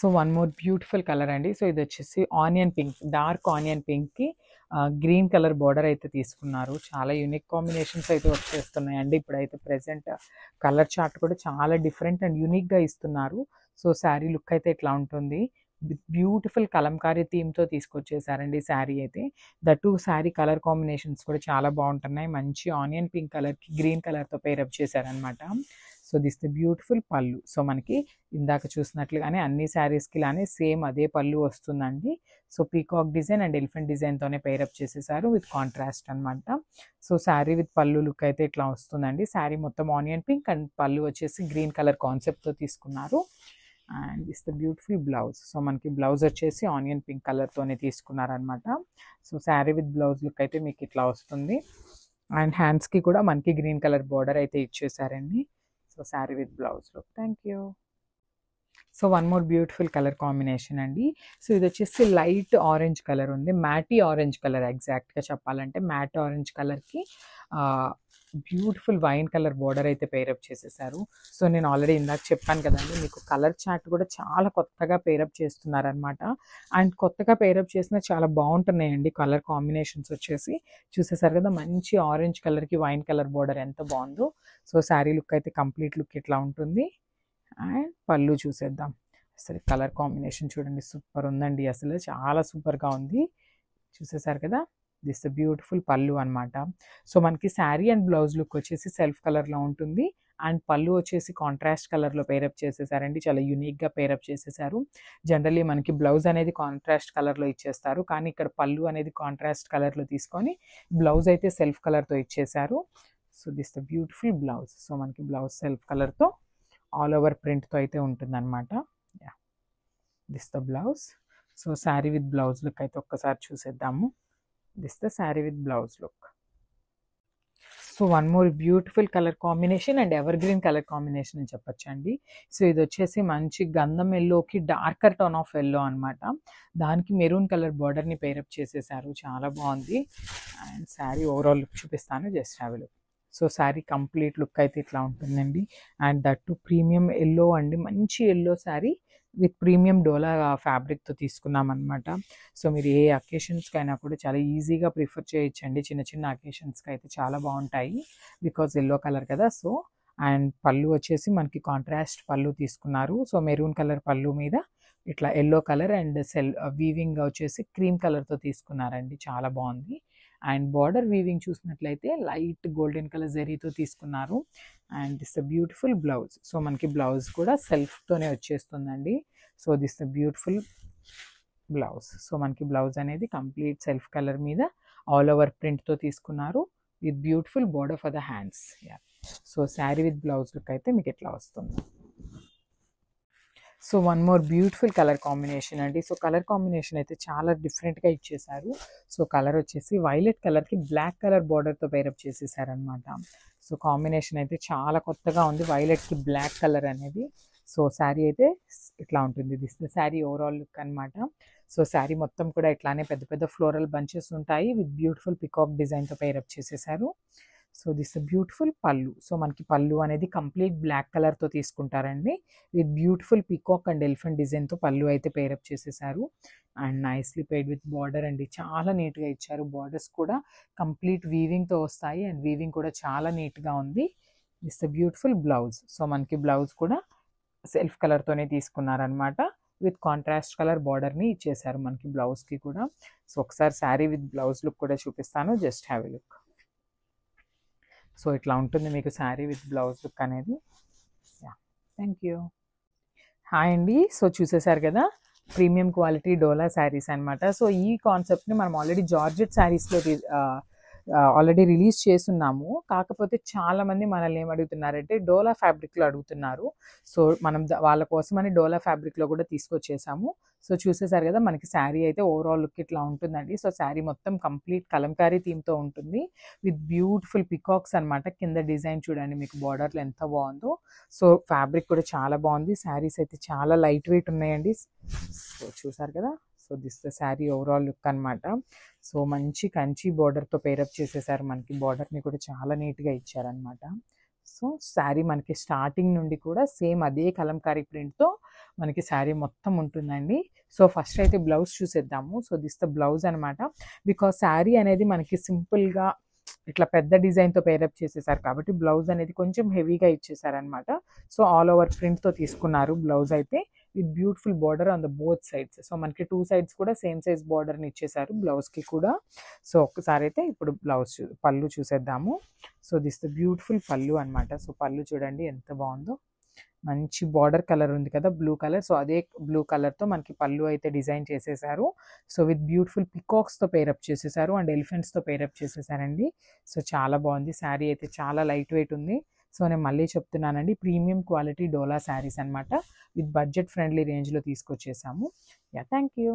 So one more beautiful colour అండి. So ఇది వచ్చేసి ఆనియన్ పింక్, డార్క్ ఆనియన్ పింక్కి గ్రీన్ కలర్ బార్డర్ అయితే తీసుకున్నారు. చాలా యూనిక్ కాంబినేషన్స్ అయితే వచ్చేస్తున్నాయండి. ఇప్పుడైతే ప్రెసెంట్ కలర్ చార్ట్ కూడా చాలా డిఫరెంట్ అండ్ యూనిక్గా ఇస్తున్నారు. సో శారీ లుక్ అయితే ఇట్లా ఉంటుంది. బ్యూటిఫుల్ కలంకారీ థీమ్తో తీసుకొచ్చేసారండి శారీ అయితే. దట్టు శారీ కలర్ కాంబినేషన్స్ కూడా చాలా బాగుంటున్నాయి. మంచి ఆనియన్ పింక్ కలర్కి గ్రీన్ కలర్తో పేరప్ చేశారనమాట. So this the beautiful pallu. So మనకి ఇందాక చూసినట్లుగానే అన్ని శారీస్కి లానే సేమ్ అదే పళ్ళు వస్తుందండి. So peacock design and elephant డిజైన్తోనే పేరప్ చేసేసారు విత్ కాంట్రాస్ట్ అనమాట. So sari with pallu look అయితే ఇట్లా వస్తుందండి. శారీ మొత్తం ఆనియన్ పింక్ అండ్ పళ్ళు వచ్చేసి గ్రీన్ కలర్ కాన్సెప్ట్తో తీసుకున్నారు. And this the beautiful blouse. So మనకి బ్లౌజ్ వచ్చేసి ఆనియన్ పింక్ కలర్తోనే తీసుకున్నారనమాట. So sari with blouse look అయితే మీకు ఇట్లా వస్తుంది. అండ్ హ్యాండ్స్కి కూడా మనకి గ్రీన్ కలర్ బార్డర్ అయితే ఇచ్చేసారండి. So sari with blouse look. Thank you. So one more beautiful colour combination అండి. సో ఇది వచ్చేసి లైట్ ఆరెంజ్ కలర్ ఉంది, మ్యాటీ ఆరెంజ్ కలర్, ఎగ్జాక్ట్గా చెప్పాలంటే మ్యాట్ ఆరెంజ్ కలర్కి బ్యూటిఫుల్ వైన్ కలర్ బార్డర్ అయితే పేరప్ చేసేసారు. సో నేను ఆల్రెడీ ఇందాక చెప్పాను కదండి, మీకు కలర్ చార్ట్ కూడా చాలా కొత్తగా పేరప్ చేస్తున్నారనమాట. అండ్ కొత్తగా పేరప్ చేసిన చాలా బాగుంటున్నాయండి కలర్ కాంబినేషన్స్ వచ్చేసి. చూసేసారు కదా మంచి ఆరెంజ్ కలర్కి వైన్ కలర్ బార్డర్ ఎంత బాగుందో. సో శారీ లుక్ అయితే కంప్లీట్ లుక్ ఇట్లా ఉంటుంది. అండ్ పళ్ళు చూసేద్దాం. అసలు కలర్ కాంబినేషన్ చూడండి, సూపర్ ఉందండి, అసలు చాలా సూపర్గా ఉంది. చూసేసారు కదా, దిస్ బ్యూటిఫుల్ పళ్ళు అనమాట. సో మనకి శారీ అండ్ బ్లౌజ్ లుక్ వచ్చేసి సెల్ఫ్ కలర్లో ఉంటుంది. అండ్ పళ్ళు వచ్చేసి కాంట్రాస్ట్ కలర్లో పేరప్ చేసేసారండి. చాలా యూనిక్గా పేరప్ చేసేసారు. జనరల్లీ మనకి బ్లౌజ్ అనేది కాంట్రాస్ట్ కలర్లో ఇచ్చేస్తారు, కానీ ఇక్కడ పళ్ళు అనేది కాంట్రాస్ట్ కలర్లో తీసుకొని బ్లౌజ్ అయితే సెల్ఫ్ కలర్తో ఇచ్చేసారు. So this the beautiful blouse. So మనకి బ్లౌజ్ సెల్ఫ్ కలర్తో ఆల్ ఓవర్ ప్రింట్తో అయితే ఉంటుందన్నమాట. This the blouse. So sari with blouse look అయితే ఒక్కసారి చూసేద్దాము. This the sari with blouse look. So one more beautiful colour combination and ever green colour combination అని చెప్పొచ్చు అండి. సో ఇది వచ్చేసి మంచి గంధం ఎల్లోకి డార్కర్ టోన్ ఆఫ్ ఎల్లో అనమాట. దానికి మెరూన్ కలర్ బార్డర్ని పేరప్ చేసేసారు, చాలా బాగుంది. అండ్ శారీ ఓవరాల్ లుక్ చూపిస్తాను, just have a look. So sari complete look అయితే ఇట్లా ఉంటుందండి. And that to premium yellow అండి, మంచి ఎల్లో శారీ విత్ ప్రీమియం డోలా ఫ్యాబ్రిక్తో తీసుకున్నాం అనమాట. సో మీరు ఏ అకేషన్స్కి అయినా కూడా చాలా ఈజీగా ప్రిఫర్ చేయొచ్చండి. చిన్న చిన్న అకేషన్స్కి అయితే చాలా బాగుంటాయి, బికాజ్ ఎల్లో కలర్ కదా. సో అండ్ పళ్ళు వచ్చేసి మనకి కాంట్రాస్ట్ పళ్ళు తీసుకున్నారు. సో మెరూన్ కలర్ పళ్ళు మీద ఇట్లా ఎల్లో కలర్ అండ్ వీవింగ్ వచ్చేసి క్రీమ్ కలర్తో తీసుకున్నారండి, చాలా బాగుంది. అండ్ బార్డర్ వీవింగ్ చూసినట్లయితే లైట్ గోల్డెన్ కలర్ జరీతో తీసుకున్నారు. And this beautiful blouse. So మనకి బ్లౌజ్ కూడా సెల్ఫ్తోనే వచ్చేస్తుందండి. So this beautiful blouse. So మనకి బ్లౌజ్ అనేది కంప్లీట్ సెల్ఫ్ కలర్ మీద ఆల్ ఓవర్ ప్రింట్తో తీసుకున్నారు with beautiful border for the hands. So sari with blouse look అయితే మీకు ఎట్లా వస్తుంది. So one more beautiful colour combination అండి. సో కలర్ కాంబినేషన్ అయితే చాలా డిఫరెంట్గా ఇచ్చేసారు. సో కలర్ వచ్చేసి వైలెట్ కలర్కి బ్లాక్ కలర్ బార్డర్తో పేరప్ చేసేసారనమాట. సో కాంబినేషన్ అయితే చాలా కొత్తగా ఉంది, వైలెట్కి బ్లాక్ కలర్ అనేది. సో శారీ అయితే ఇట్లా ఉంటుంది. This the sari overall look అనమాట. సో శారీ మొత్తం కూడా ఇట్లానే పెద్ద పెద్ద ఫ్లోరల్ బంచెస్ ఉంటాయి విత్ బ్యూటిఫుల్ పికాక్ డిజైన్తో పేరప్ చేసేసారు. So this beautiful pallu. So మనకి పళ్ళు అనేది కంప్లీట్ బ్లాక్ కలర్తో తీసుకుంటారండి with beautiful peacock and elephant డిజైన్తో పళ్ళు అయితే పేరప్ చేసేసారు. And nicely paired with border అండి, చాలా నీట్గా ఇచ్చారు. బార్డర్స్ కూడా కంప్లీట్ వీవింగ్తో వస్తాయి అండ్ వీవింగ్ కూడా చాలా నీట్గా ఉంది. This beautiful blouse. సో మనకి బ్లౌజ్ కూడా సెల్ఫ్ కలర్తోనే తీసుకున్నారనమాట విత్ కాంట్రాస్ట్ కలర్ బార్డర్ని ఇచ్చేసారు మనకి బ్లౌజ్కి కూడా. సో ఒకసారి శారీ విత్ బ్లౌజ్ లుక్ కూడా చూపిస్తాను, just have a look. So ఇట్లా ఉంటుంది మీకు శారీ విత్ బ్లౌజ్ లుక్ అనేది. Thank you. హాయ్ అండి. సో చూసేసారు కదా, ప్రీమియం క్వాలిటీ డోలా శారీస్ అనమాట. సో ఈ కాన్సెప్ట్ని మనం ఆల్రెడీ జార్జెట్ శారీస్లో ఆల్రెడీ రిలీజ్ చేస్తున్నాము. కాకపోతే చాలామంది మనల్ని ఏమడుగుతున్నారంటే డోలా ఫ్యాబ్రిక్లో అడుగుతున్నారు. సో మనం వాళ్ళ కోసమని డోలా ఫ్యాబ్రిక్లో కూడా తీసుకొచ్చేసాము. సో చూసేసారు కదా, మనకి శారీ అయితే ఓవరాల్ లుక్ ఇట్లా ఉంటుందండి. సో శారీ మొత్తం కంప్లీట్ కలంకారీ థీమ్తో ఉంటుంది విత్ బ్యూటిఫుల్ పికాక్స్ అనమాట. కింద డిజైన్ చూడండి మీకు బార్డర్లో ఎంత బాగుందో. సో ఫ్యాబ్రిక్ కూడా చాలా బాగుంది. శారీస్ అయితే చాలా లైట్ వెయిట్ ఉన్నాయండి. సో చూసారు కదా, so this the sari overall look అనమాట. సో మంచి కంచి బార్డర్తో పేరప్ చేసేసారు. మనకి బార్డర్ని కూడా చాలా నీట్గా ఇచ్చారనమాట. సో శారీ మనకి స్టార్టింగ్ నుండి కూడా సేమ్ అదే కలంకారీ ప్రింట్తో మనకి శారీ మొత్తం ఉంటుందండి. సో ఫస్ట్ అయితే బ్లౌజ్ చూసేద్దాము. సో దిస్ ద బ్లౌజ్ అనమాట. బికాస్ శారీ అనేది మనకి సింపుల్గా ఇట్లా పెద్ద డిజైన్తో పేరప్ చేసేసారు కాబట్టి బ్లౌజ్ అనేది కొంచెం హెవీగా ఇచ్చేసారనమాట. సో ఆల్ ఓవర్ ప్రింట్తో తీసుకున్నారు బ్లౌజ్ అయితే, with beautiful border on the both sides. So మనకి 2 సైడ్స్ కూడా సేమ్ సైజ్ బార్డర్ని ఇచ్చేసారు బ్లౌజ్కి కూడా. సో ఒక్కసారి అయితే ఇప్పుడు బ్లౌజ్ పళ్ళు చూసేద్దాము. సో దిస్ ద బ్యూటిఫుల్ పళ్ళు అనమాట. సో పళ్ళు చూడండి ఎంత బాగుందో, మంచి బార్డర్ కలర్ ఉంది కదా బ్లూ కలర్. సో అదే బ్లూ కలర్తో మనకి పళ్ళు అయితే డిజైన్ చేసేసారు. సో విత్ బ్యూటిఫుల్ పికాక్స్తో పేరప్ చేసేసారు అండ్ ఎలిఫెంట్స్తో పేరప్ చేసేసారండి. సో చాలా బాగుంది. శారీ అయితే చాలా లైట్ వెయిట్ ఉంది. సో నేను మళ్ళీ చెప్తున్నానండి, ప్రీమియం క్వాలిటీ డోలా శారీస్ అనమాట. విత్ బడ్జెట్ ఫ్రెండ్లీ రేంజ్లో తీసుకొచ్చేసాము. Yeah, thank you.